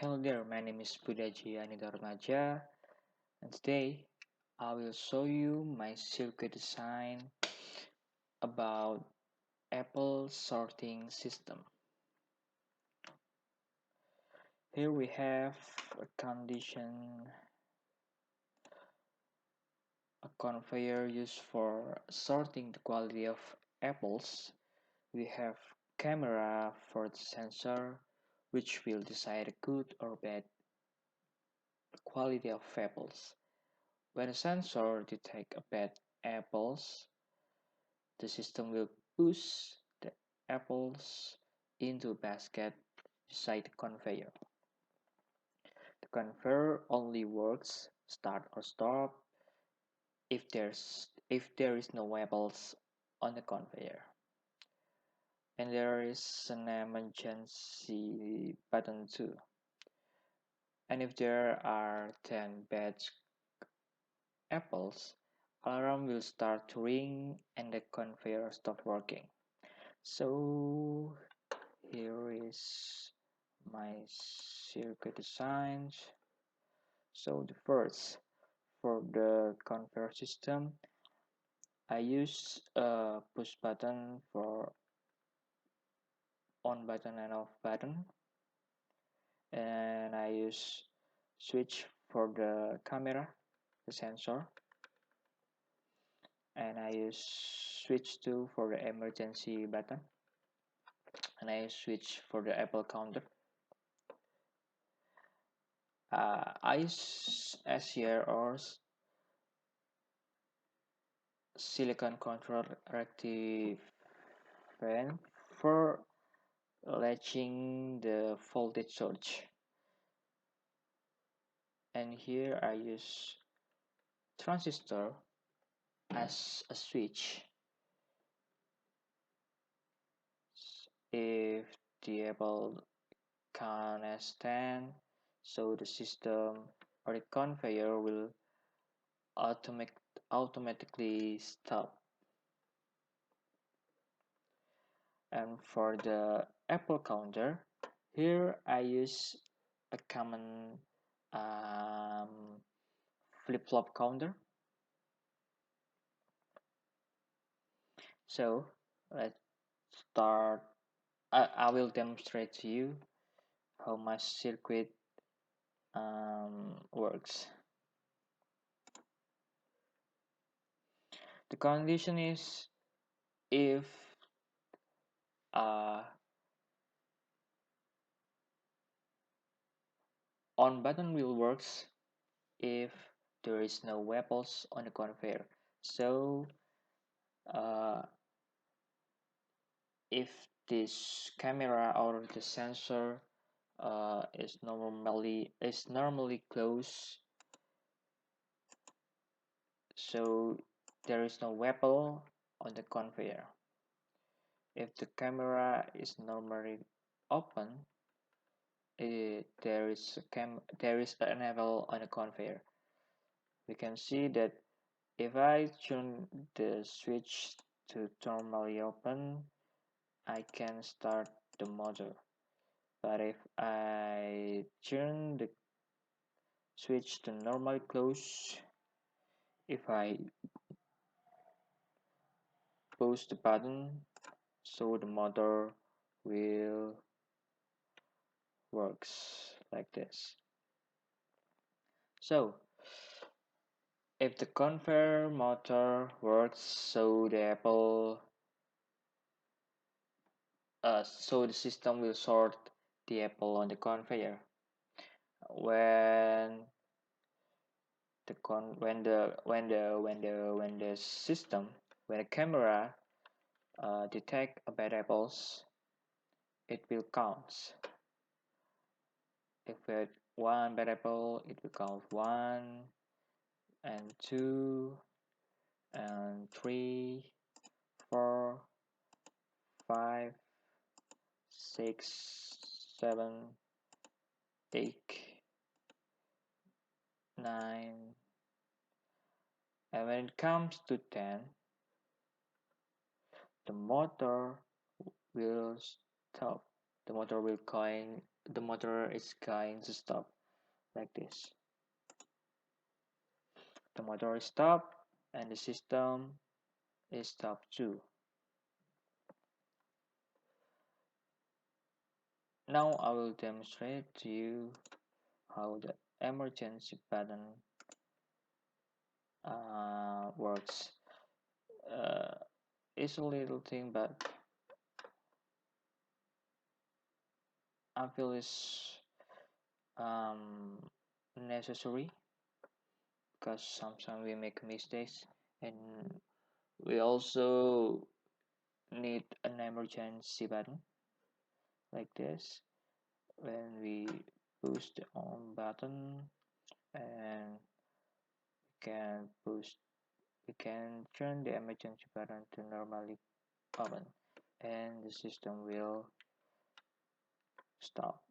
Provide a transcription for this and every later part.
Hello there, my name is Budiaji Anindita, and today I will show you my circuit design about Apple sorting system. Here we have a condition, a conveyor used for sorting the quality of apples. We have camera for the sensor, which will decide good or bad quality of apples. When a sensor detects a bad apples, the system will push the apples into a basket beside the conveyor. The conveyor only works start or stop if there is no apples on the conveyor. And there is an emergency button too. And if there are 10 bad apples, alarm will start to ring and the conveyor stop working. So here is my circuit designs. So the first, for the conveyor system, I use a push button for on button and off button, and I use switch for the camera, the sensor, and I use switch 2 for the emergency button, and I use switch for the apple counter. I use SCR or silicon control rectifier for latching the voltage source, and here I use transistor as a switch if the apple count as 10, so the system or the conveyor will automatic automatically stop. And for the apple counter, here I use a common flip-flop counter. So let's start. I will demonstrate to you how my circuit works. The condition is if uh, on button will works if there is no apples on the conveyor. So uh, if this camera or the sensor is normally closed, so there is no apple on the conveyor. If the camera is normally open, there is an apple on the conveyor. We can see that if I turn the switch to normally open, I can start the motor. But if I turn the switch to normally close, if I push the button, so the motor will works like this. So if the conveyor motor works, so the system will sort the apple on the conveyor. When the con when the when the when the when the system when the camera detect a bad apples, it will count. If we had one bad apple, it will count 1 and 2 and 3, 4, 5, 6, 7, 8, 9, and when it comes to 10, the motor will stop. the motor is going to stop like this. The motor is stopped and the system is stopped too. Now I will demonstrate to you how the emergency button works. Uh, it's a little thing, but I feel it's necessary because sometimes we make mistakes, and we also need an emergency button like this. When we push the on button, and can push we can turn the emergency button to normally open, and the system will stop.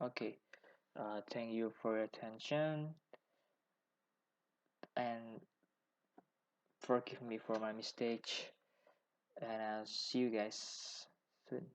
Okay, thank you for your attention, and forgive me for my mistake, and I'll see you guys soon.